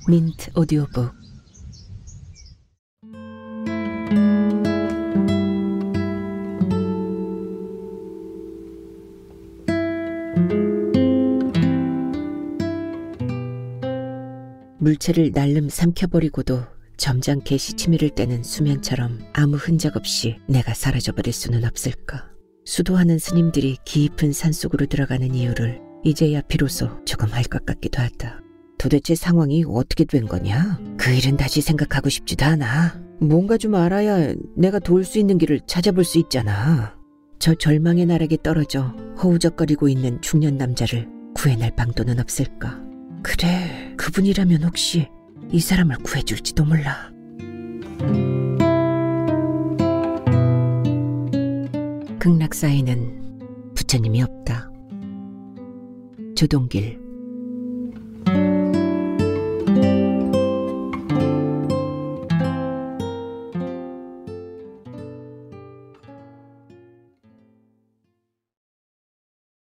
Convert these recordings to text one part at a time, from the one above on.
민트 오디오북. 물체를 날름 삼켜버리고도 점잖게 시치미를 떼는 수면처럼 아무 흔적 없이 내가 사라져버릴 수는 없을까. 수도하는 스님들이 깊은 산속으로 들어가는 이유를 이제야 비로소 조금 알 것 같기도 하다. 도대체 상황이 어떻게 된 거냐? 그 일은 다시 생각하고 싶지도 않아. 뭔가 좀 알아야 내가 도울 수 있는 길을 찾아볼 수 있잖아. 저 절망의 나락에 떨어져 허우적거리고 있는 중년 남자를 구해낼 방도는 없을까? 그래, 그분이라면 혹시 이 사람을 구해줄지도 몰라. 극락사에는 부처님이 없다. 조동길.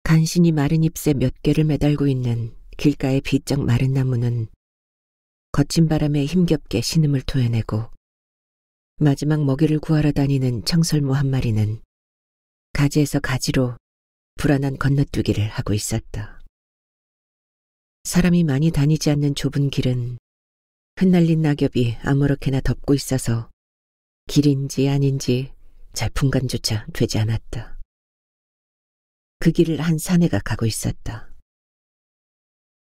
간신히 마른 잎새 몇 개를 매달고 있는 길가의 비쩍 마른 나무는 거친 바람에 힘겹게 신음을 토해내고, 마지막 먹이를 구하러 다니는 청설모 한 마리는 가지에서 가지로 불안한 건너뛰기를 하고 있었다. 사람이 많이 다니지 않는 좁은 길은 흩날린 낙엽이 아무렇게나 덮고 있어서 길인지 아닌지 잘 분간조차 되지 않았다. 그 길을 한 사내가 가고 있었다.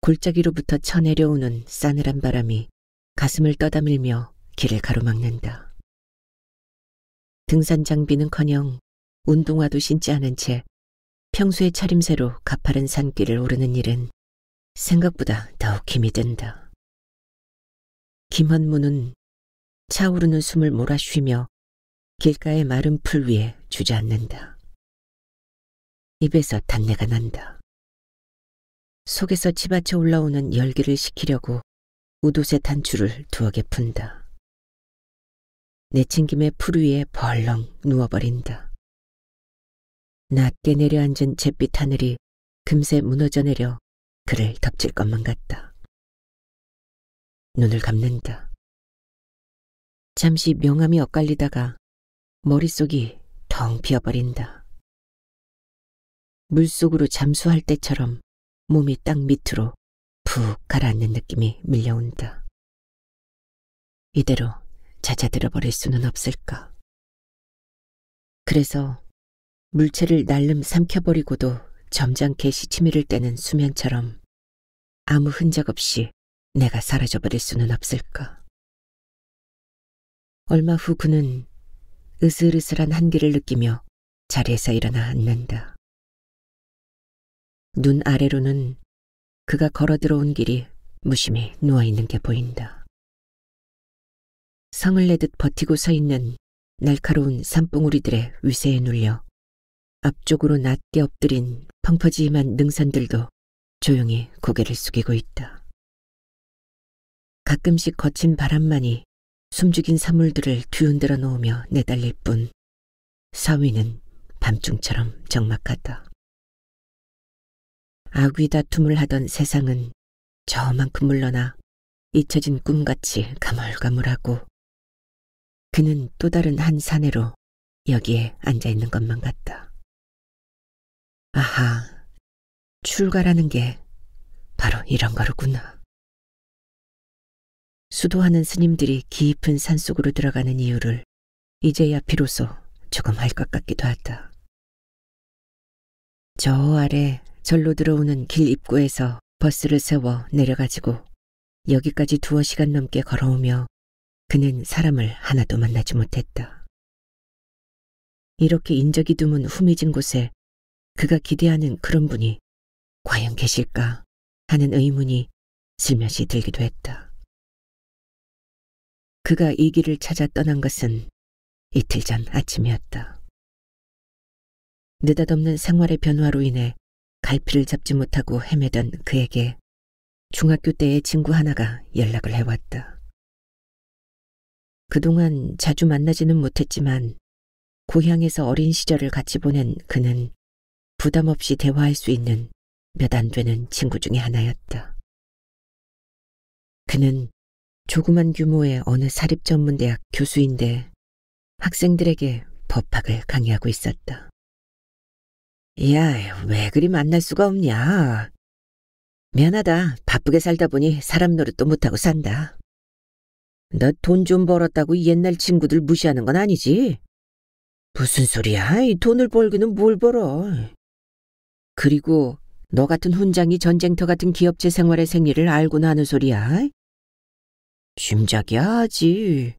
골짜기로부터 쳐내려오는 싸늘한 바람이 가슴을 떠다밀며 길을 가로막는다. 등산 장비는커녕 운동화도 신지 않은 채 평소의 차림새로 가파른 산길을 오르는 일은 생각보다 더욱 힘이 든다. 김헌무는 차오르는 숨을 몰아쉬며 길가의 마른 풀 위에 주저앉는다. 입에서 단내가 난다. 속에서 치받쳐 올라오는 열기를 식히려고 우도새 단추를 두어 개 푼다. 내친 김에 풀 위에 벌렁 누워버린다. 낮게 내려앉은 잿빛 하늘이 금세 무너져 내려 그를 덮칠 것만 같다. 눈을 감는다. 잠시 명암이 엇갈리다가 머릿속이 텅 비어버린다. 물속으로 잠수할 때처럼 몸이 땅 밑으로 푹 가라앉는 느낌이 밀려온다. 이대로 잦아들어 버릴 수는 없을까. 그래서 물체를 날름 삼켜버리고도 점잖게 시치미를 떼는 수면처럼 아무 흔적 없이 내가 사라져버릴 수는 없을까. 얼마 후 그는 으슬으슬한 한기를 느끼며 자리에서 일어나 앉는다. 눈 아래로는 그가 걸어 들어온 길이 무심히 누워있는 게 보인다. 성을 내듯 버티고 서 있는 날카로운 산봉우리들의 위세에 눌려 앞쪽으로 낮게 엎드린 펑퍼짐한 능선들도 조용히 고개를 숙이고 있다. 가끔씩 거친 바람만이 숨죽인 사물들을 뒤흔들어 놓으며 내달릴 뿐 사위는 밤중처럼 적막하다. 아귀 다툼을 하던 세상은 저만큼 물러나 잊혀진 꿈같이 가물가물하고, 그는 또 다른 한 사내로 여기에 앉아있는 것만 같다. 아하, 출가라는 게 바로 이런 거로구나. 수도하는 스님들이 깊은 산속으로 들어가는 이유를 이제야 비로소 조금 알 것 같기도 하다. 저 아래 절로 들어오는 길 입구에서 버스를 세워 내려가지고 여기까지 2시간 넘게 걸어오며 그는 사람을 하나도 만나지 못했다. 이렇게 인적이 드문 후미진 곳에 그가 기대하는 그런 분이 과연 계실까 하는 의문이 슬며시 들기도 했다. 그가 이 길을 찾아 떠난 것은 이틀 전 아침이었다. 느닷없는 생활의 변화로 인해 갈피를 잡지 못하고 헤매던 그에게 중학교 때의 친구 하나가 연락을 해왔다. 그동안 자주 만나지는 못했지만 고향에서 어린 시절을 같이 보낸 그는 부담 없이 대화할 수 있는 몇 안 되는 친구 중에 하나였다. 그는 조그만 규모의 어느 사립전문대학 교수인데 학생들에게 법학을 강의하고 있었다. 야, 왜 그리 만날 수가 없냐? 미안하다. 바쁘게 살다 보니 사람 노릇도 못하고 산다. 너 돈 좀 벌었다고 옛날 친구들 무시하는 건 아니지? 무슨 소리야? 이 돈을 벌기는 뭘 벌어? 그리고 너 같은 훈장이 전쟁터 같은 기업체 생활의 생리를 알고나 하는 소리야? 짐작이야 하지.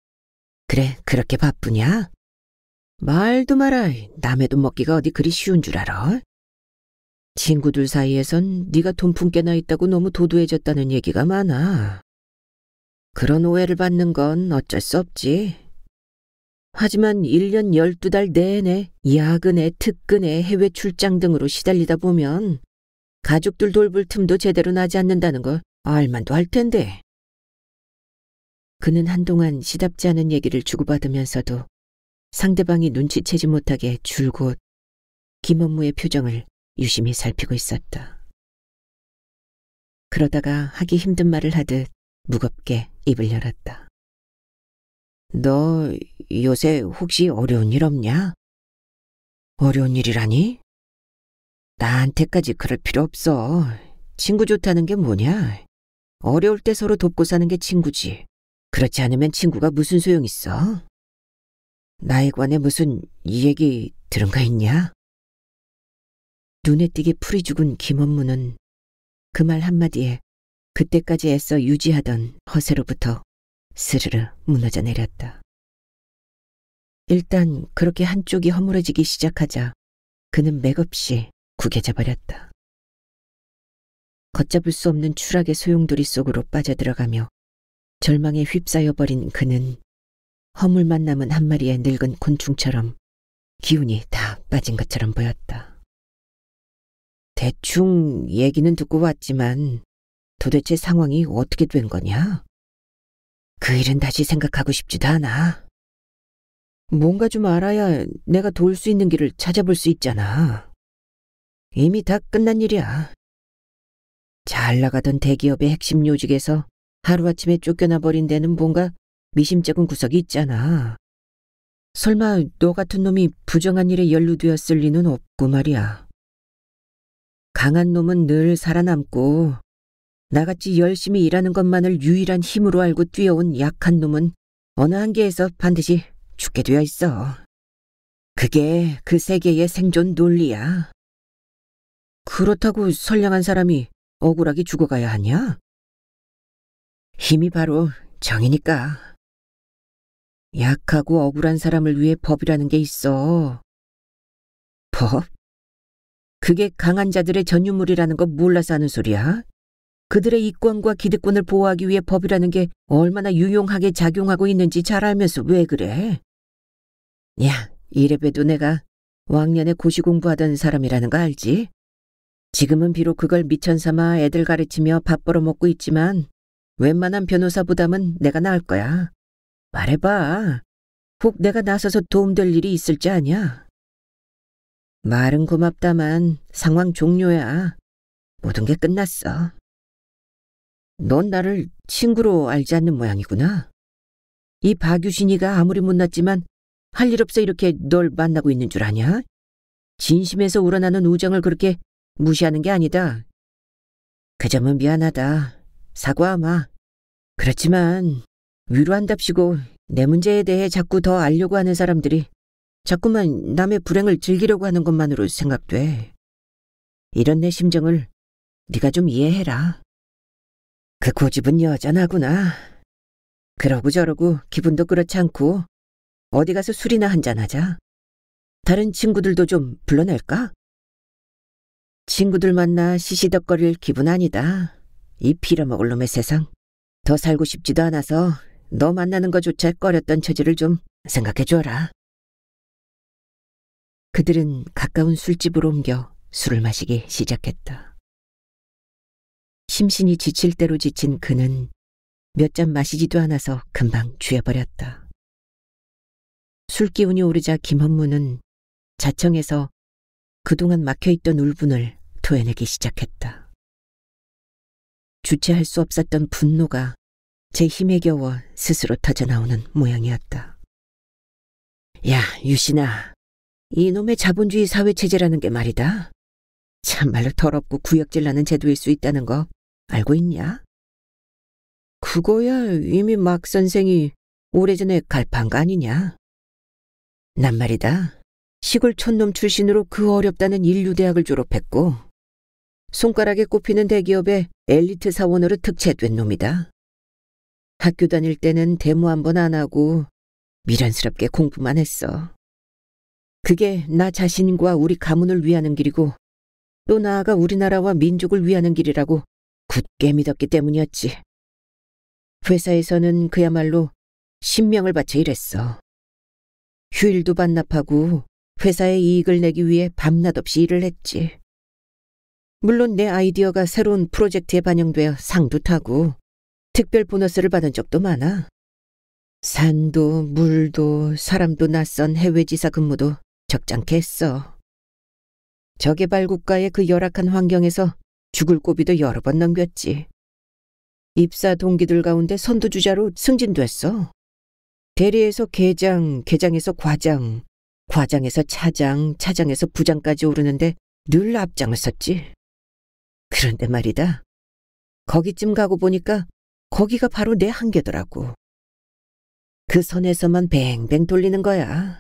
그래, 그렇게 바쁘냐? 말도 마라. 남의 돈 먹기가 어디 그리 쉬운 줄 알아? 친구들 사이에선 네가 돈 품게나 있다고 너무 도도해졌다는 얘기가 많아. 그런 오해를 받는 건 어쩔 수 없지. 하지만 1년 12달 내내 야근에 특근에 해외 출장 등으로 시달리다 보면 가족들 돌볼 틈도 제대로 나지 않는다는 걸 알만도 할 텐데. 그는 한동안 시답지 않은 얘기를 주고받으면서도 상대방이 눈치채지 못하게 줄곧 김업무의 표정을 유심히 살피고 있었다. 그러다가 하기 힘든 말을 하듯 무겁게 입을 열었다. 너 요새 혹시 어려운 일 없냐? 어려운 일이라니? 나한테까지 그럴 필요 없어. 친구 좋다는 게 뭐냐? 어려울 때 서로 돕고 사는 게 친구지. 그렇지 않으면 친구가 무슨 소용 있어? 나에 관해 무슨 이 얘기 들은 거 있냐? 눈에 띄게 풀이 죽은 김원무는 그 말 한마디에 그때까지 애써 유지하던 허세로부터 스르르 무너져 내렸다. 일단 그렇게 한쪽이 허물어지기 시작하자 그는 맥없이 구겨져 버렸다. 걷잡을 수 없는 추락의 소용돌이 속으로 빠져들어가며 절망에 휩싸여 버린 그는 허물만 남은 한 마리의 늙은 곤충처럼 기운이 다 빠진 것처럼 보였다. 대충 얘기는 듣고 왔지만 도대체 상황이 어떻게 된 거냐? 그 일은 다시 생각하고 싶지도 않아. 뭔가 좀 알아야 내가 도울 수 있는 길을 찾아볼 수 있잖아. 이미 다 끝난 일이야. 잘 나가던 대기업의 핵심 요직에서 하루아침에 쫓겨나 버린 데는 뭔가 미심쩍은 구석이 있잖아. 설마 너 같은 놈이 부정한 일에 연루되었을 리는 없고 말이야. 강한 놈은 늘 살아남고 나같이 열심히 일하는 것만을 유일한 힘으로 알고 뛰어온 약한 놈은 어느 한계에서 반드시 죽게 되어 있어. 그게 그 세계의 생존 논리야. 그렇다고 선량한 사람이 억울하게 죽어가야 하냐? 힘이 바로 정이니까. 약하고 억울한 사람을 위해 법이라는 게 있어. 법? 그게 강한 자들의 전유물이라는 거 몰라서 하는 소리야? 그들의 이권과 기득권을 보호하기 위해 법이라는 게 얼마나 유용하게 작용하고 있는지 잘 알면서 왜 그래? 야, 이래봬도 내가 왕년에 고시 공부하던 사람이라는 거 알지? 지금은 비록 그걸 미천삼아 애들 가르치며 밥 벌어먹고 있지만 웬만한 변호사보다는 내가 나을 거야. 말해봐. 혹 내가 나서서 도움될 일이 있을지 아냐? 말은 고맙다만 상황 종료야. 모든 게 끝났어. 넌 나를 친구로 알지 않는 모양이구나. 이 박유신이가 아무리 못났지만 할 일 없어 이렇게 널 만나고 있는 줄 아냐? 진심에서 우러나는 우정을 그렇게 무시하는 게 아니다. 그 점은 미안하다. 사과하마. 그렇지만 위로한답시고 내 문제에 대해 자꾸 더 알려고 하는 사람들이 자꾸만 남의 불행을 즐기려고 하는 것만으로 생각돼. 이런 내 심정을 네가 좀 이해해라. 그 고집은 여전하구나. 그러고 저러고 기분도 그렇지 않고 어디 가서 술이나 한잔하자. 다른 친구들도 좀 불러낼까? 친구들 만나 시시덕거릴 기분 아니다. 이 빌어먹을 놈의 세상. 더 살고 싶지도 않아서 너 만나는 거조차 꺼렸던 처지를 좀 생각해줘라. 그들은 가까운 술집으로 옮겨 술을 마시기 시작했다. 심신이 지칠 대로 지친 그는 몇 잔 마시지도 않아서 금방 취해버렸다. 술기운이 오르자 김헌무는 자청에서 그동안 막혀있던 울분을 토해내기 시작했다. 주체할 수 없었던 분노가 제 힘에 겨워 스스로 터져나오는 모양이었다. 야, 유신아. 이놈의 자본주의 사회체제라는 게 말이다. 참말로 더럽고 구역질나는 제도일 수 있다는 거 알고 있냐? 그거야 이미 막 선생이 오래전에 갈파한 거 아니냐? 난 말이다. 시골 촌놈 출신으로 그 어렵다는 인류대학을 졸업했고 손가락에 꼽히는 대기업의 엘리트 사원으로 특채된 놈이다. 학교 다닐 때는 데모 한 번 안 하고 미련스럽게 공부만 했어. 그게 나 자신과 우리 가문을 위하는 길이고 또 나아가 우리나라와 민족을 위하는 길이라고 굳게 믿었기 때문이었지. 회사에서는 그야말로 신명을 바쳐 일했어. 휴일도 반납하고 회사에 이익을 내기 위해 밤낮 없이 일을 했지. 물론 내 아이디어가 새로운 프로젝트에 반영되어 상도 타고 특별 보너스를 받은 적도 많아. 산도 물도 사람도 낯선 해외 지사 근무도 적잖게 했어. 저개발 국가의 그 열악한 환경에서 죽을 고비도 여러 번 넘겼지. 입사 동기들 가운데 선두주자로 승진됐어. 대리에서 계장, 계장에서 과장, 과장에서 차장, 차장에서 부장까지 오르는데 늘 앞장을 섰지. 그런데 말이다. 거기쯤 가고 보니까 거기가 바로 내 한계더라고. 그 선에서만 뱅뱅 돌리는 거야.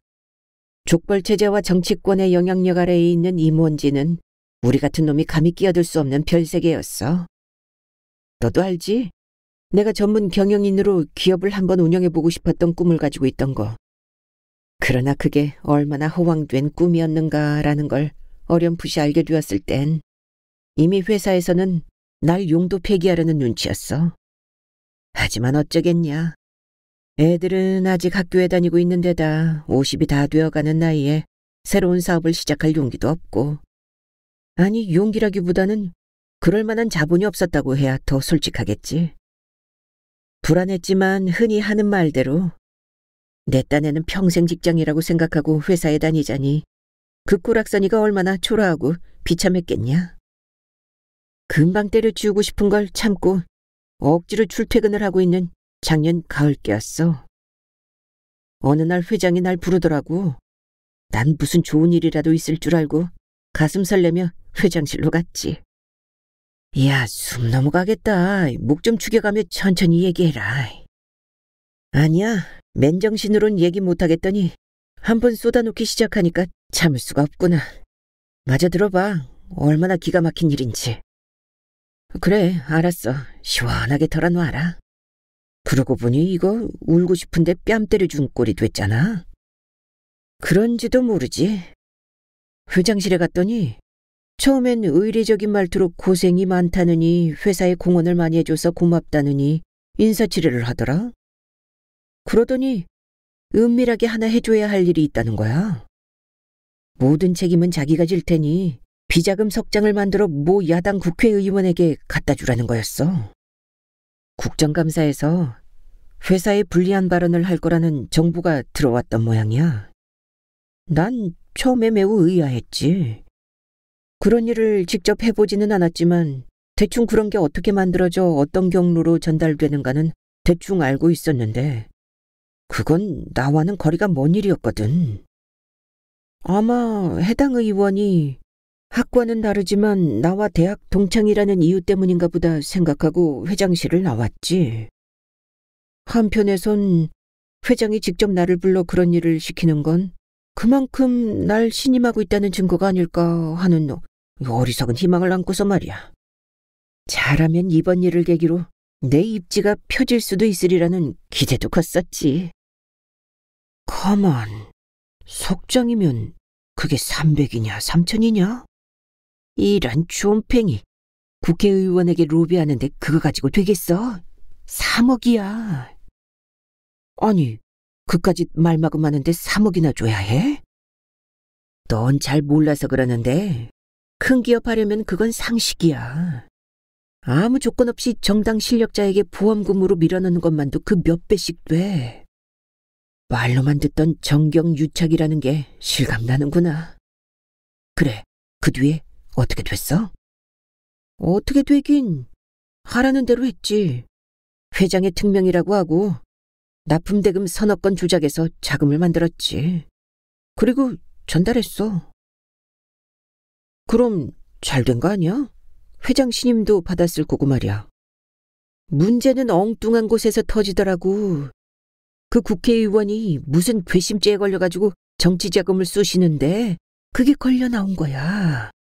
족벌체제와 정치권의 영향력 아래에 있는 임원진은 우리 같은 놈이 감히 끼어들 수 없는 별세계였어. 너도 알지? 내가 전문 경영인으로 기업을 한번 운영해보고 싶었던 꿈을 가지고 있던 거. 그러나 그게 얼마나 허황된 꿈이었는가라는 걸 어렴풋이 알게 되었을 땐 이미 회사에서는 날 용도 폐기하려는 눈치였어. 하지만 어쩌겠냐. 애들은 아직 학교에 다니고 있는 데다 50이 다 되어가는 나이에 새로운 사업을 시작할 용기도 없고, 아니 용기라기보다는 그럴 만한 자본이 없었다고 해야 더 솔직하겠지. 불안했지만 흔히 하는 말대로 내 딴에는 평생 직장이라고 생각하고 회사에 다니자니 그 꾸락서니가 얼마나 초라하고 비참했겠냐. 금방 때려치우고 싶은 걸 참고 억지로 출퇴근을 하고 있는 작년 가을께였어. 어느 날 회장이 날 부르더라고. 난 무슨 좋은 일이라도 있을 줄 알고 가슴 설레며 회장실로 갔지. 야, 숨 넘어가겠다. 목 좀 죽여가며 천천히 얘기해라. 아니야, 맨정신으론 얘기 못하겠더니 한번 쏟아놓기 시작하니까 참을 수가 없구나. 마저 들어봐. 얼마나 기가 막힌 일인지. 그래, 알았어. 시원하게 털어놔라. 그러고 보니 이거 울고 싶은데 뺨 때려준 꼴이 됐잖아. 그런지도 모르지. 회장실에 갔더니 처음엔 의례적인 말투로 고생이 많다느니 회사에 공헌을 많이 해줘서 고맙다느니 인사치레를 하더라. 그러더니 은밀하게 하나 해줘야 할 일이 있다는 거야. 모든 책임은 자기가 질 테니 비자금 석장을 만들어 모 야당 국회의원에게 갖다 주라는 거였어. 국정감사에서 회사에 불리한 발언을 할 거라는 정보가 들어왔던 모양이야. 난 처음에 매우 의아했지. 그런 일을 직접 해보지는 않았지만 대충 그런 게 어떻게 만들어져 어떤 경로로 전달되는가는 대충 알고 있었는데 그건 나와는 거리가 먼 일이었거든. 아마 해당 의원이 학과는 다르지만 나와 대학 동창이라는 이유 때문인가 보다 생각하고 회장실을 나왔지. 한편에선 회장이 직접 나를 불러 그런 일을 시키는 건 그만큼 날 신임하고 있다는 증거가 아닐까 하는 어리석은 희망을 안고서 말이야. 잘하면 이번 일을 계기로 내 입지가 펴질 수도 있으리라는 기대도 컸었지. 가만, 석장이면 그게 300이냐 3000이냐? 이런 쫌팽이. 국회의원에게 로비하는데 그거 가지고 되겠어? 3억이야. 아니, 그까짓 말마금 하는데 3억이나 줘야 해? 넌 잘 몰라서 그러는데 큰 기업 하려면 그건 상식이야. 아무 조건 없이 정당 실력자에게 보험금으로 밀어넣는 것만도 그 몇 배씩 돼. 말로만 듣던 정경유착이라는 게 실감나는구나. 그래, 그 뒤에 어떻게 됐어? 어떻게 되긴 하라는 대로 했지. 회장의 특명이라고 하고 납품대금 서너 건 조작해서 자금을 만들었지. 그리고 전달했어. 그럼 잘 된 거 아니야? 회장 신임도 받았을 거고 말이야. 문제는 엉뚱한 곳에서 터지더라고. 그 국회의원이 무슨 괘씸죄에 걸려가지고 정치자금을 쏘시는데 그게 걸려 나온 거야.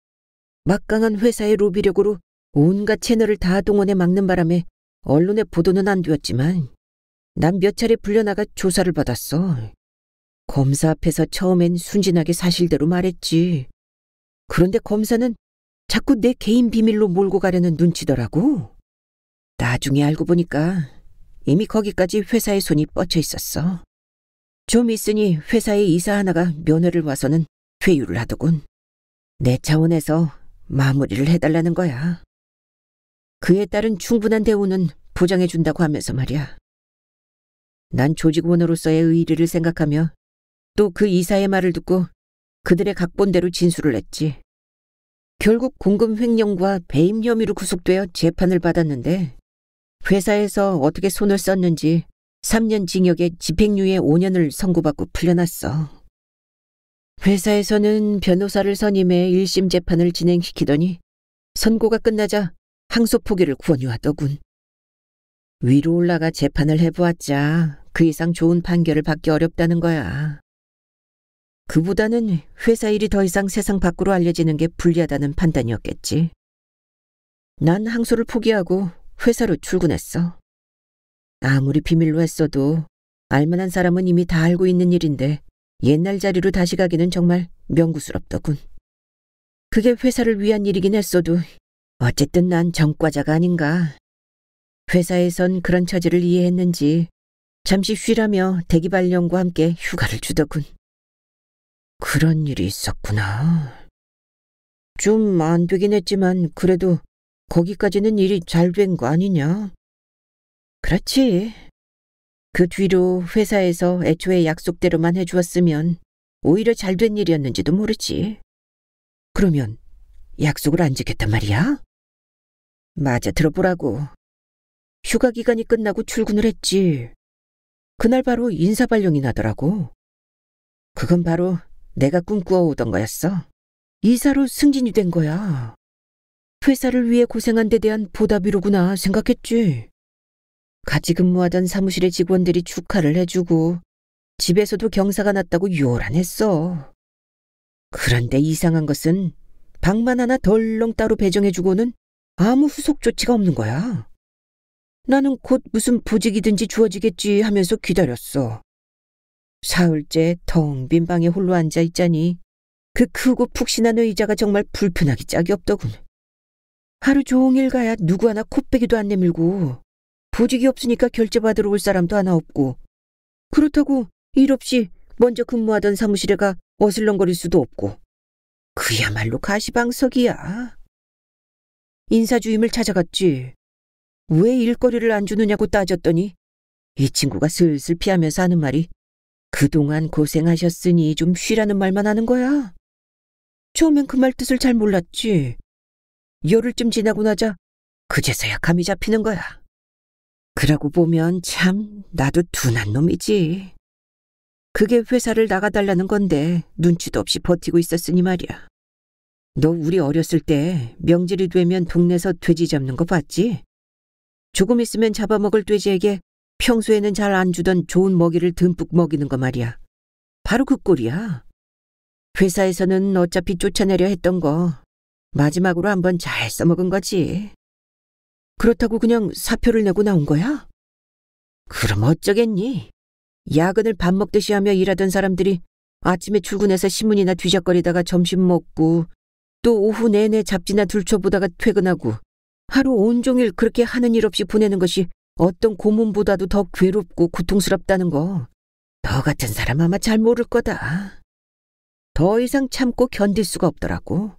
막강한 회사의 로비력으로 온갖 채널을 다 동원해 막는 바람에 언론의 보도는 안 되었지만 난 몇 차례 불려나가 조사를 받았어. 검사 앞에서 처음엔 순진하게 사실대로 말했지. 그런데 검사는 자꾸 내 개인 비밀로 몰고 가려는 눈치더라고. 나중에 알고 보니까 이미 거기까지 회사의 손이 뻗쳐 있었어. 좀 있으니 회사의 이사 하나가 면회를 와서는 회유를 하더군. 내 차원에서 마무리를 해달라는 거야. 그에 따른 충분한 대우는 보장해준다고 하면서 말이야. 난 조직원으로서의 의리를 생각하며 또 그 이사의 말을 듣고 그들의 각본대로 진술을 했지. 결국 공금 횡령과 배임 혐의로 구속되어 재판을 받았는데 회사에서 어떻게 손을 썼는지 3년 징역에 집행유예 5년을 선고받고 풀려났어. 회사에서는 변호사를 선임해 1심 재판을 진행시키더니 선고가 끝나자 항소 포기를 권유하더군. 위로 올라가 재판을 해보았자 그 이상 좋은 판결을 받기 어렵다는 거야. 그보다는 회사 일이 더 이상 세상 밖으로 알려지는 게 불리하다는 판단이었겠지. 난 항소를 포기하고 회사로 출근했어. 아무리 비밀로 했어도 알만한 사람은 이미 다 알고 있는 일인데 옛날 자리로 다시 가기는 정말 명구스럽더군. 그게 회사를 위한 일이긴 했어도 어쨌든 난 전과자가 아닌가. 회사에선 그런 처지를 이해했는지 잠시 쉬라며 대기발령과 함께 휴가를 주더군. 그런 일이 있었구나. 좀 안 되긴 했지만 그래도 거기까지는 일이 잘 된 거 아니냐? 그렇지. 그 뒤로 회사에서 애초에 약속대로만 해주었으면 오히려 잘 된 일이었는지도 모르지. 그러면 약속을 안 지켰단 말이야? 맞아, 들어보라고. 휴가 기간이 끝나고 출근을 했지. 그날 바로 인사발령이 나더라고. 그건 바로 내가 꿈꾸어오던 거였어. 이사로 승진이 된 거야. 회사를 위해 고생한 데 대한 보답이로구나 생각했지. 같이 근무하던 사무실의 직원들이 축하를 해주고 집에서도 경사가 났다고 요란했어. 그런데 이상한 것은 방만 하나 덜렁 따로 배정해주고는 아무 후속 조치가 없는 거야. 나는 곧 무슨 보직이든지 주어지겠지 하면서 기다렸어. 사흘째 텅 빈 방에 홀로 앉아있자니 그 크고 푹신한 의자가 정말 불편하기 짝이 없더군. 하루 종일 가야 누구 하나 코빼기도 안 내밀고 보직이 없으니까 결제받으러 올 사람도 하나 없고 그렇다고 일 없이 먼저 근무하던 사무실에 가 어슬렁거릴 수도 없고 그야말로 가시방석이야. 인사주임을 찾아갔지. 왜 일거리를 안 주느냐고 따졌더니 이 친구가 슬슬 피하면서 하는 말이 그동안 고생하셨으니 좀 쉬라는 말만 하는 거야. 처음엔 그 말 뜻을 잘 몰랐지. 열흘쯤 지나고 나자 그제서야 감이 잡히는 거야. 그러고 보면 참 나도 둔한 놈이지. 그게 회사를 나가달라는 건데 눈치도 없이 버티고 있었으니 말이야. 너 우리 어렸을 때 명절이 되면 동네에서 돼지 잡는 거 봤지? 조금 있으면 잡아먹을 돼지에게 평소에는 잘 안 주던 좋은 먹이를 듬뿍 먹이는 거 말이야. 바로 그 꼴이야. 회사에서는 어차피 쫓아내려 했던 거 마지막으로 한번 잘 써먹은 거지. 그렇다고 그냥 사표를 내고 나온 거야? 그럼 어쩌겠니? 야근을 밥 먹듯이 하며 일하던 사람들이 아침에 출근해서 신문이나 뒤적거리다가 점심 먹고 또 오후 내내 잡지나 들춰보다가 퇴근하고 하루 온종일 그렇게 하는 일 없이 보내는 것이 어떤 고문보다도 더 괴롭고 고통스럽다는 거 너 같은 사람 아마 잘 모를 거다. 더 이상 참고 견딜 수가 없더라고.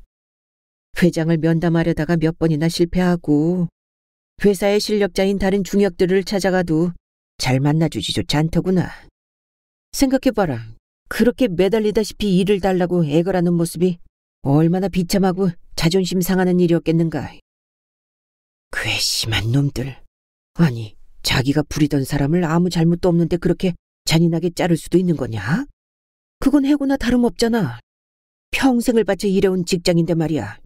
회장을 면담하려다가 몇 번이나 실패하고 회사의 실력자인 다른 중역들을 찾아가도 잘 만나주지조차 않더구나. 생각해봐라. 그렇게 매달리다시피 일을 달라고 애걸하는 모습이 얼마나 비참하고 자존심 상하는 일이었겠는가. 괘씸한 놈들. 아니, 자기가 부리던 사람을 아무 잘못도 없는데 그렇게 잔인하게 자를 수도 있는 거냐? 그건 해고나 다름없잖아. 평생을 바쳐 일해온 직장인데 말이야.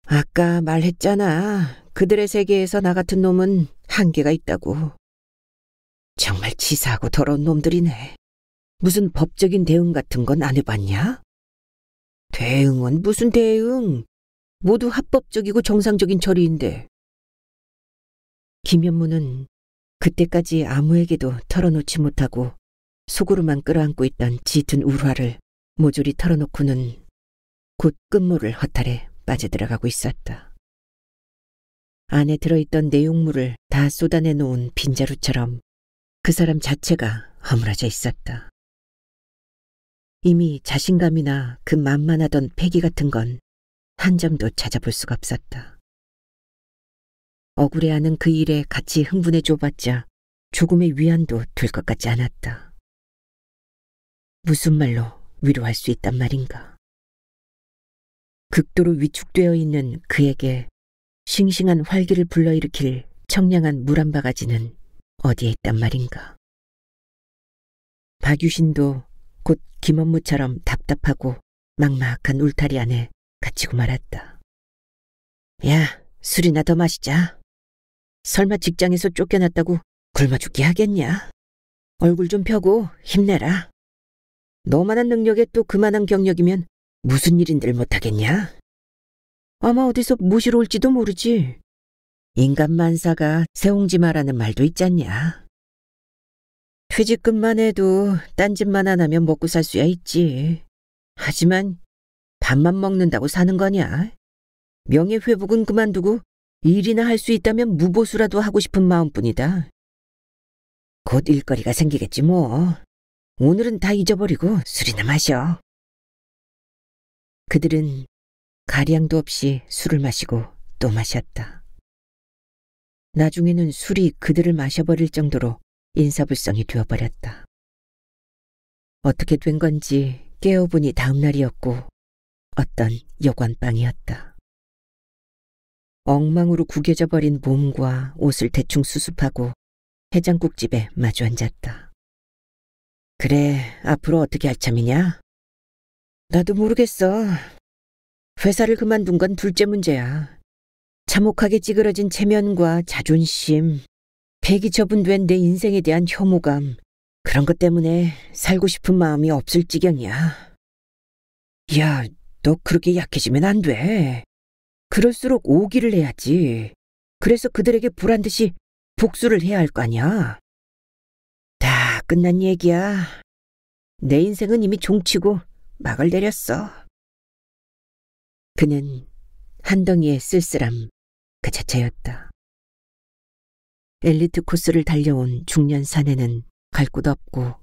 아까 말했잖아. 그들의 세계에서 나 같은 놈은 한계가 있다고. 정말 치사하고 더러운 놈들이네. 무슨 법적인 대응 같은 건 안 해봤냐? 대응은 무슨 대응? 모두 합법적이고 정상적인 처리인데. 김현무는 그때까지 아무에게도 털어놓지 못하고 속으로만 끌어안고 있던 짙은 울화를 모조리 털어놓고는 곧 끝모를 허탈해 빠져들어가고 있었다. 안에 들어있던 내용물을 다 쏟아내놓은 빈자루처럼 그 사람 자체가 허물어져 있었다. 이미 자신감이나 그 만만하던 패기 같은 건 한 점도 찾아볼 수가 없었다. 억울해하는 그 일에 같이 흥분해 줘봤자 조금의 위안도 될 것 같지 않았다. 무슨 말로 위로할 수 있단 말인가. 극도로 위축되어 있는 그에게 싱싱한 활기를 불러일으킬 청량한 물 한 바가지는 어디에 있단 말인가. 박유신도 곧 김원무처럼 답답하고 막막한 울타리 안에 갇히고 말았다. 야, 술이나 더 마시자. 설마 직장에서 쫓겨났다고 굶어 죽게 하겠냐? 얼굴 좀 펴고 힘내라. 너만한 능력에 또 그만한 경력이면 무슨 일인들 못하겠냐? 아마 어디서 모시러 올지도 모르지. 인간 만사가 새옹지마라는 말도 있잖냐. 퇴직금만 해도 딴짓만 안 하면 먹고 살 수야 있지. 하지만 밥만 먹는다고 사는 거냐? 명예회복은 그만두고 일이나 할 수 있다면 무보수라도 하고 싶은 마음뿐이다. 곧 일거리가 생기겠지 뭐. 오늘은 다 잊어버리고 술이나 마셔. 그들은 가량도 없이 술을 마시고 또 마셨다. 나중에는 술이 그들을 마셔버릴 정도로 인사불성이 되어버렸다. 어떻게 된 건지 깨어보니 다음 날이었고 어떤 여관방이었다. 엉망으로 구겨져 버린 몸과 옷을 대충 수습하고 해장국집에 마주 앉았다. 그래, 앞으로 어떻게 할 참이냐? 나도 모르겠어. 회사를 그만둔 건 둘째 문제야. 참혹하게 찌그러진 체면과 자존심, 폐기처분된 내 인생에 대한 혐오감, 그런 것 때문에 살고 싶은 마음이 없을 지경이야. 야, 너 그렇게 약해지면 안 돼. 그럴수록 오기를 해야지. 그래서 그들에게 보란듯이 복수를 해야 할 거 아니야. 다 끝난 얘기야. 내 인생은 이미 종치고 막을 내렸어. 그는 한 덩이의 쓸쓸함 그 자체였다. 엘리트 코스를 달려온 중년 사내는 갈 곳 없고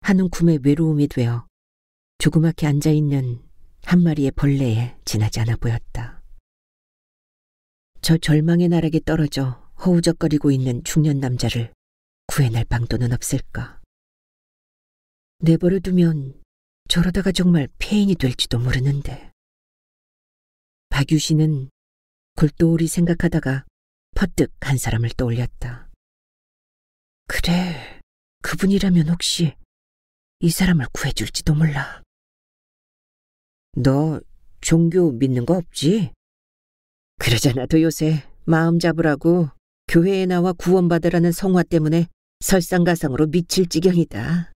한 움큼의 외로움이 되어 조그맣게 앉아있는 한 마리의 벌레에 지나지 않아 보였다. 저 절망의 나락에 떨어져 허우적거리고 있는 중년 남자를 구해낼 방도는 없을까. 내버려 두면 저러다가 정말 폐인이 될지도 모르는데. 박유신은 골똘히 생각하다가 퍼뜩 한 사람을 떠올렸다. 그래, 그분이라면 혹시 이 사람을 구해줄지도 몰라. 너 종교 믿는 거 없지? 그러잖아도 요새 마음 잡으라고 교회에 나와 구원받으라는 성화 때문에 설상가상으로 미칠 지경이다.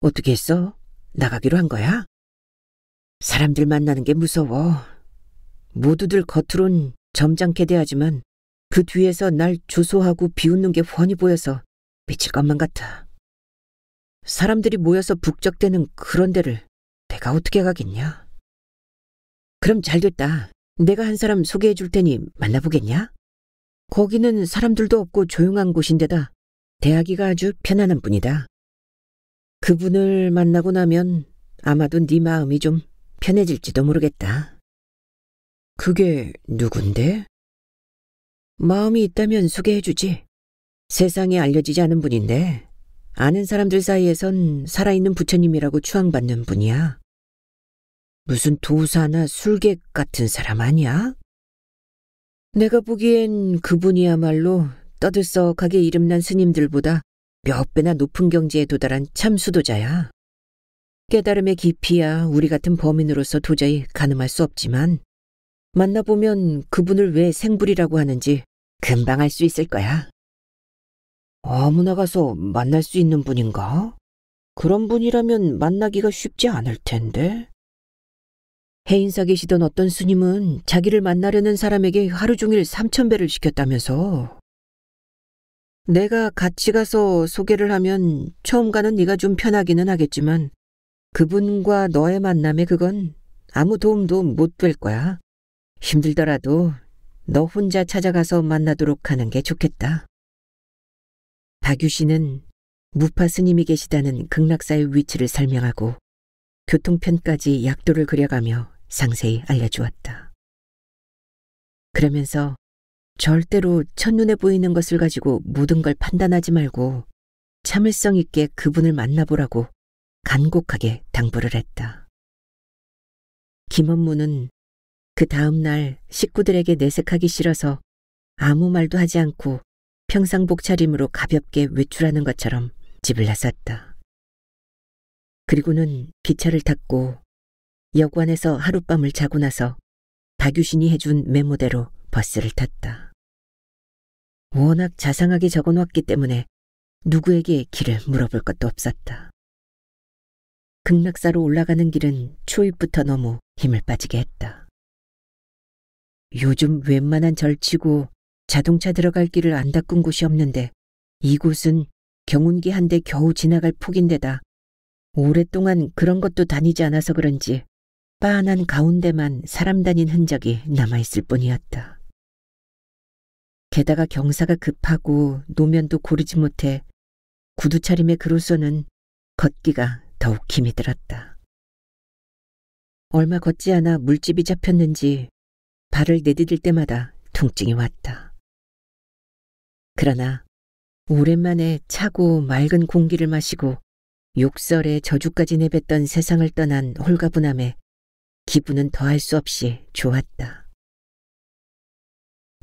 어떻게 했어? 나가기로 한 거야? 사람들 만나는 게 무서워. 모두들 겉으론 점잖게 대하지만 그 뒤에서 날 조소하고 비웃는 게 훤히 보여서 미칠 것만 같아. 사람들이 모여서 북적대는 그런 데를 내가 어떻게 가겠냐? 그럼 잘됐다. 내가 한 사람 소개해 줄 테니 만나보겠냐? 거기는 사람들도 없고 조용한 곳인데다 대하기가 아주 편안한 분이다. 그분을 만나고 나면 아마도 네 마음이 좀 편해질지도 모르겠다. 그게 누군데? 마음이 있다면 소개해주지. 세상에 알려지지 않은 분인데 아는 사람들 사이에선 살아있는 부처님이라고 추앙받는 분이야. 무슨 도사나 술객 같은 사람 아니야? 내가 보기엔 그분이야말로 떠들썩하게 이름난 스님들보다 몇 배나 높은 경지에 도달한 참 수도자야. 깨달음의 깊이야 우리 같은 범인으로서 도저히 가늠할 수 없지만 만나보면 그분을 왜 생불이라고 하는지 금방 알 수 있을 거야. 아무나 가서 만날 수 있는 분인가? 그런 분이라면 만나기가 쉽지 않을 텐데. 해인사 계시던 어떤 스님은 자기를 만나려는 사람에게 하루 종일 3,000배를 시켰다면서. 내가 같이 가서 소개를 하면 처음 가는 네가 좀 편하기는 하겠지만 그분과 너의 만남에 그건 아무 도움도 못 될 거야. 힘들더라도 너 혼자 찾아가서 만나도록 하는 게 좋겠다. 박유 씨는 무파 스님이 계시다는 극락사의 위치를 설명하고 교통편까지 약도를 그려가며 상세히 알려주었다. 그러면서 절대로 첫눈에 보이는 것을 가지고 모든 걸 판단하지 말고 참을성 있게 그분을 만나보라고 간곡하게 당부를 했다. 김원무는 그 다음 날 식구들에게 내색하기 싫어서 아무 말도 하지 않고 평상복 차림으로 가볍게 외출하는 것처럼 집을 나섰다. 그리고는 기차를 탔고 여관에서 하룻밤을 자고 나서 박유신이 해준 메모대로 버스를 탔다. 워낙 자상하게 적어놓았기 때문에 누구에게 길을 물어볼 것도 없었다. 극락사로 올라가는 길은 초입부터 너무 힘을 빠지게 했다. 요즘 웬만한 절치고 자동차 들어갈 길을 안 닦은 곳이 없는데 이곳은 경운기 한 대 겨우 지나갈 폭인데다 오랫동안 그런 것도 다니지 않아서 그런지 빤한 가운데만 사람 다닌 흔적이 남아있을 뿐이었다. 게다가 경사가 급하고 노면도 고르지 못해 구두 차림의 그로서는 걷기가 더욱 힘이 들었다. 얼마 걷지 않아 물집이 잡혔는지 발을 내디딜 때마다 통증이 왔다. 그러나 오랜만에 차고 맑은 공기를 마시고 욕설에 저주까지 내뱉던 세상을 떠난 홀가분함에 기분은 더할 수 없이 좋았다.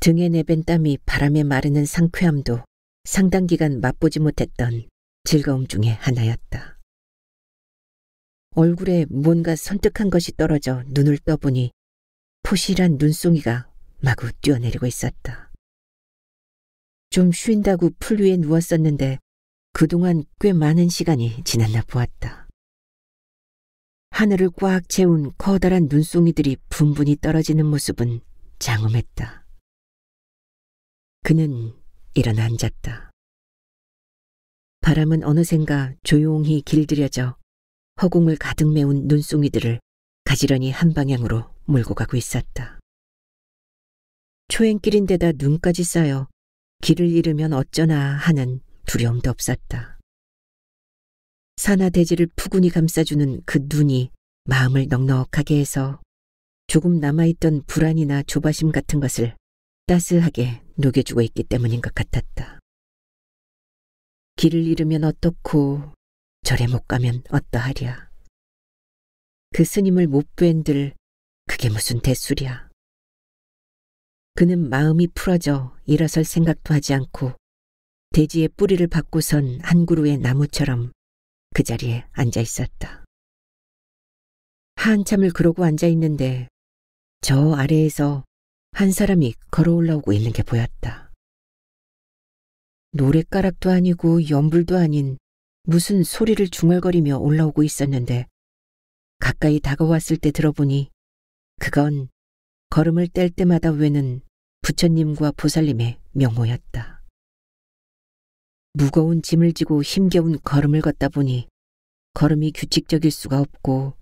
등에 내뱉은 땀이 바람에 마르는 상쾌함도 상당 기간 맛보지 못했던 즐거움 중의 하나였다. 얼굴에 뭔가 선뜩한 것이 떨어져 눈을 떠보니 포실한 눈송이가 마구 뛰어내리고 있었다. 좀 쉰다고 풀 위에 누웠었는데 그동안 꽤 많은 시간이 지났나 보았다. 하늘을 꽉 채운 커다란 눈송이들이 분분히 떨어지는 모습은 장엄했다. 그는 일어나 앉았다. 바람은 어느샌가 조용히 길들여져 허공을 가득 메운 눈송이들을 가지런히 한 방향으로 몰고 가고 있었다. 초행길인데다 눈까지 쌓여 길을 잃으면 어쩌나 하는 두려움도 없었다. 산하 대지를 푸근히 감싸주는 그 눈이 마음을 넉넉하게 해서 조금 남아있던 불안이나 조바심 같은 것을 따스하게 녹여주고 있기 때문인 것 같았다. 길을 잃으면 어떻고 절에 못 가면 어떠하랴. 그 스님을 못 뵌들 그게 무슨 대수랴. 그는 마음이 풀어져 일어설 생각도 하지 않고 대지의 뿌리를 받고선 한 그루의 나무처럼 그 자리에 앉아 있었다. 한참을 그러고 앉아 있는데 저 아래에서 한 사람이 걸어 올라오고 있는 게 보였다. 노랫가락도 아니고 연불도 아닌 무슨 소리를 중얼거리며 올라오고 있었는데 가까이 다가왔을 때 들어보니 그건 걸음을 뗄 때마다 외는 부처님과 보살님의 명호였다. 무거운 짐을 지고 힘겨운 걸음을 걷다 보니 걸음이 규칙적일 수가 없고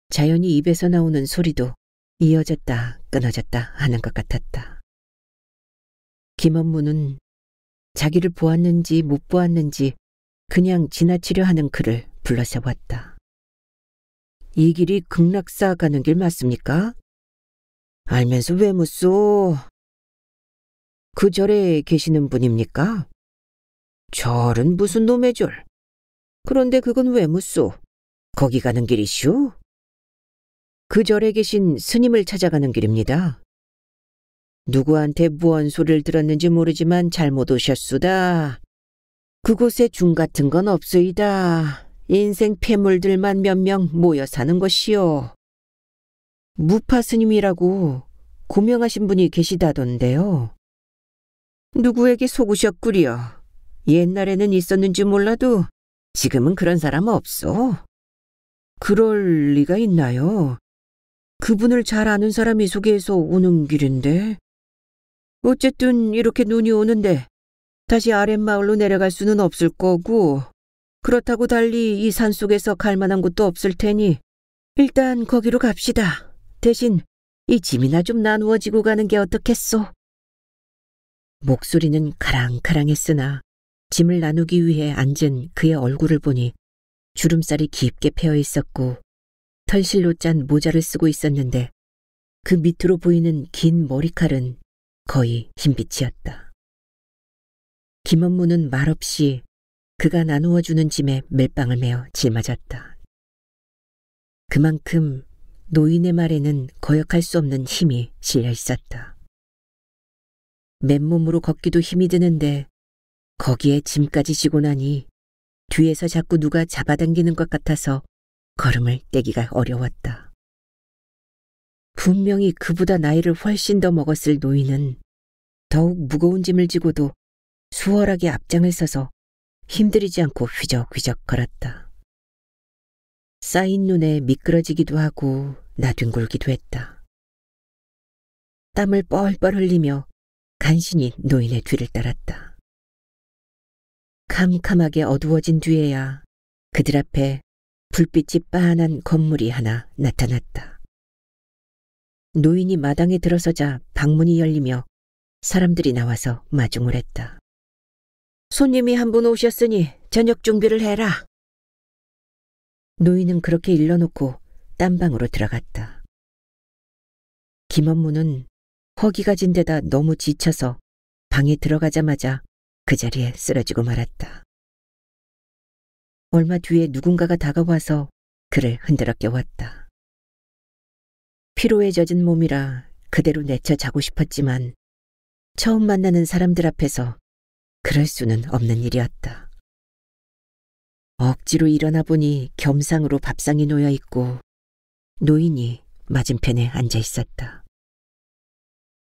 자연히 입에서 나오는 소리도 이어졌다 끊어졌다 하는 것 같았다. 김원무는 자기를 보았는지 못 보았는지 그냥 지나치려 하는 그를 불러세웠다. 이 길이 극락사 가는 길 맞습니까? 알면서 왜 묻소? 그 절에 계시는 분입니까? 절은 무슨 놈의 절? 그런데 그건 왜 묻소? 거기 가는 길이시오? 그 절에 계신 스님을 찾아가는 길입니다. 누구한테 무언 소리를 들었는지 모르지만 잘못 오셨수다. 그곳에 중 같은 건 없소이다. 인생 폐물들만 몇 명 모여 사는 것이요. 무파 스님이라고 고명하신 분이 계시다던데요. 누구에게 속으셨구려. 옛날에는 있었는지 몰라도 지금은 그런 사람 없어. 그럴 리가 있나요? 그분을 잘 아는 사람이 소개해서 오는 길인데. 어쨌든 이렇게 눈이 오는데 다시 아랫마을로 내려갈 수는 없을 거고, 그렇다고 달리 이 산속에서 갈 만한 곳도 없을 테니 일단 거기로 갑시다. 대신 이 짐이나 좀 나누어지고 가는 게 어떻겠소? 목소리는 카랑카랑했으나 짐을 나누기 위해 앉은 그의 얼굴을 보니 주름살이 깊게 패어 있었고 털실로 짠 모자를 쓰고 있었는데 그 밑으로 보이는 긴 머리칼은 거의 흰빛이었다. 김원무는 말없이 그가 나누어주는 짐에 멜빵을 메어 짊어졌다. 그만큼 노인의 말에는 거역할 수 없는 힘이 실려 있었다. 맨몸으로 걷기도 힘이 드는데 거기에 짐까지 지고 나니 뒤에서 자꾸 누가 잡아당기는 것 같아서 걸음을 떼기가 어려웠다. 분명히 그보다 나이를 훨씬 더 먹었을 노인은 더욱 무거운 짐을 지고도 수월하게 앞장을 서서 힘들이지 않고 휘적휘적 걸었다. 쌓인 눈에 미끄러지기도 하고 나뒹굴기도 했다. 땀을 뻘뻘 흘리며 간신히 노인의 뒤를 따랐다. 캄캄하게 어두워진 뒤에야 그들 앞에 불빛이 빤한 건물이 하나 나타났다. 노인이 마당에 들어서자 방문이 열리며 사람들이 나와서 마중을 했다. 손님이 한 분 오셨으니 저녁 준비를 해라. 노인은 그렇게 일러놓고 딴방으로 들어갔다. 김원무는 허기가 진 데다 너무 지쳐서 방에 들어가자마자 그 자리에 쓰러지고 말았다. 얼마 뒤에 누군가가 다가와서 그를 흔들어 깨웠다. 피로에 젖은 몸이라 그대로 내쳐 자고 싶었지만 처음 만나는 사람들 앞에서 그럴 수는 없는 일이었다. 억지로 일어나 보니 겸상으로 밥상이 놓여 있고 노인이 맞은편에 앉아 있었다.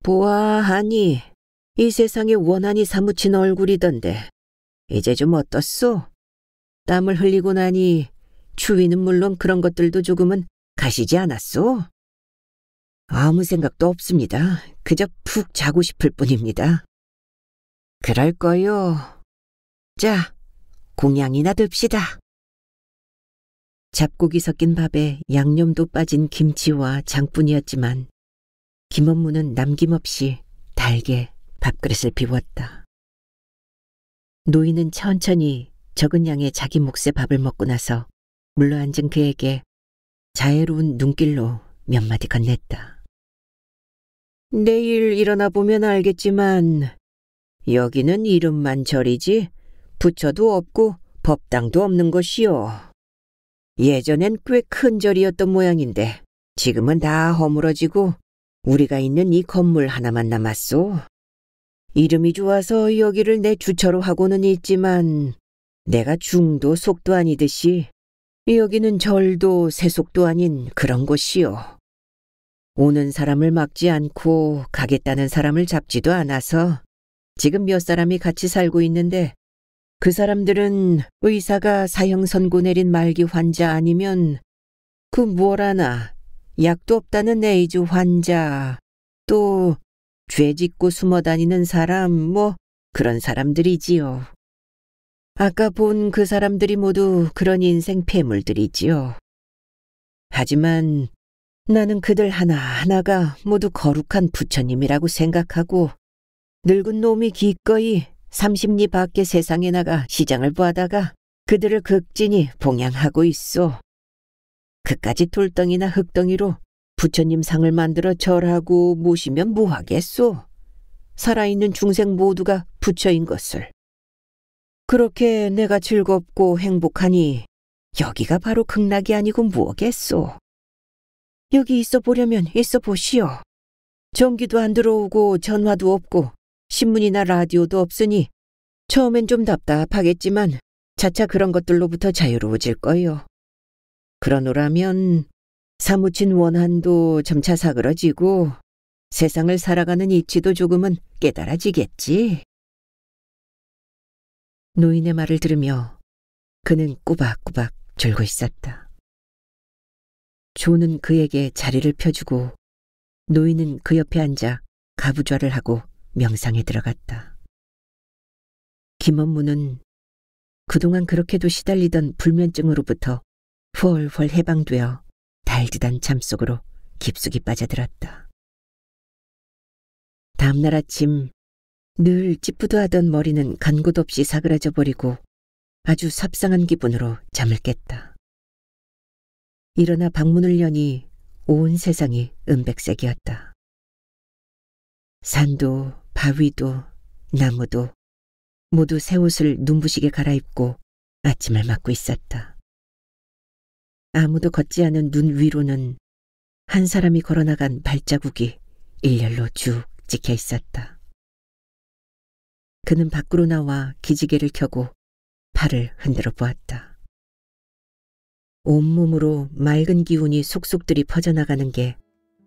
보아하니 이 세상에 원한이 사무친 얼굴이던데 이제 좀 어떻소? 땀을 흘리고 나니 추위는 물론 그런 것들도 조금은 가시지 않았소? 아무 생각도 없습니다. 그저 푹 자고 싶을 뿐입니다. 그럴 거요. 자, 공양이나 듭시다. 잡곡이 섞인 밥에 양념도 빠진 김치와 장뿐이었지만 김원무는 남김없이 달게 밥그릇을 비웠다. 노인은 천천히 적은 양의 자기 몫의 밥을 먹고 나서 물러앉은 그에게 자애로운 눈길로 몇 마디 건넸다. 내일 일어나 보면 알겠지만 여기는 이름만 절이지 부처도 없고 법당도 없는 것이요. 예전엔 꽤 큰 절이었던 모양인데 지금은 다 허물어지고 우리가 있는 이 건물 하나만 남았소. 이름이 좋아서 여기를 내 주처로 하고는 있지만 내가 중도 속도 아니듯이 여기는 절도 세속도 아닌 그런 곳이요. 오는 사람을 막지 않고 가겠다는 사람을 잡지도 않아서 지금 몇 사람이 같이 살고 있는데 그 사람들은 의사가 사형 선고 내린 말기 환자 아니면 그 뭘 하나 약도 없다는 에이즈 환자, 또 죄 짓고 숨어 다니는 사람, 뭐 그런 사람들이지요. 아까 본 그 사람들이 모두 그런 인생 폐물들이지요. 하지만 나는 그들 하나하나가 모두 거룩한 부처님이라고 생각하고 늙은 놈이 기꺼이 30리 밖의 세상에 나가 시장을 보다가 그들을 극진히 봉양하고 있소. 그까지 돌덩이나 흙덩이로 부처님 상을 만들어 절하고 모시면 뭐하겠소? 살아있는 중생 모두가 부처인 것을. 그렇게 내가 즐겁고 행복하니 여기가 바로 극락이 아니고 뭐겠소? 여기 있어 보려면 있어 보시오. 전기도 안 들어오고 전화도 없고 신문이나 라디오도 없으니 처음엔 좀 답답하겠지만 차차 그런 것들로부터 자유로워질 거요. 그러노라면 사무친 원한도 점차 사그러지고 세상을 살아가는 이치도 조금은 깨달아지겠지. 노인의 말을 들으며 그는 꼬박꼬박 졸고 있었다. 조는 그에게 자리를 펴주고 노인은 그 옆에 앉아 가부좌를 하고 명상에 들어갔다. 김원무는 그동안 그렇게도 시달리던 불면증으로부터 훨훨 해방되어 달듯한 잠속으로 깊숙이 빠져들었다. 다음날 아침 늘 찌뿌드하던 머리는 간 곳 없이 사그라져 버리고 아주 삽상한 기분으로 잠을 깼다. 일어나 방문을 여니 온 세상이 은백색이었다. 산도 바위도 나무도 모두 새 옷을 눈부시게 갈아입고 아침을 맞고 있었다. 아무도 걷지 않은 눈 위로는 한 사람이 걸어나간 발자국이 일렬로 쭉 찍혀 있었다. 그는 밖으로 나와 기지개를 켜고 팔을 흔들어 보았다. 온몸으로 맑은 기운이 속속들이 퍼져나가는 게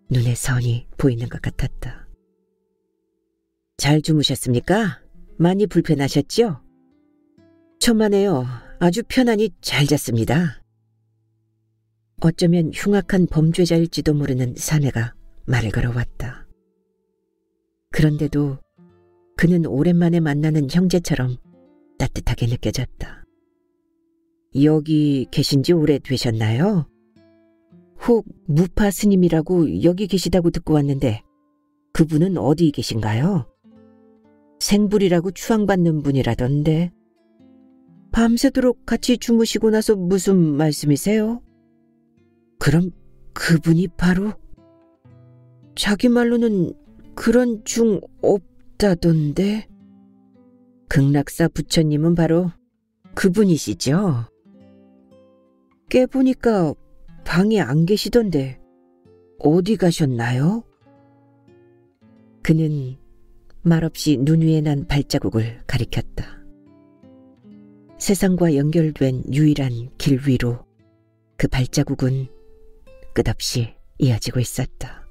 눈에 선히 보이는 것 같았다. 잘 주무셨습니까? 많이 불편하셨죠? 천만에요. 아주 편안히 잘 잤습니다. 어쩌면 흉악한 범죄자일지도 모르는 사내가 말을 걸어왔다. 그런데도 그는 오랜만에 만나는 형제처럼 따뜻하게 느껴졌다. 여기 계신 지 오래되셨나요? 혹 무파 스님이라고 여기 계시다고 듣고 왔는데 그분은 어디 계신가요? 생불이라고 추앙받는 분이라던데. 밤새도록 같이 주무시고 나서 무슨 말씀이세요? 그럼 그분이 바로... 자기 말로는 그런 중 없다던데. 극락사 부처님은 바로 그분이시죠? 깨보니까 방에 안 계시던데 어디 가셨나요? 그는 말없이 눈 위에 난 발자국을 가리켰다. 세상과 연결된 유일한 길 위로 그 발자국은 끝없이 이어지고 있었다.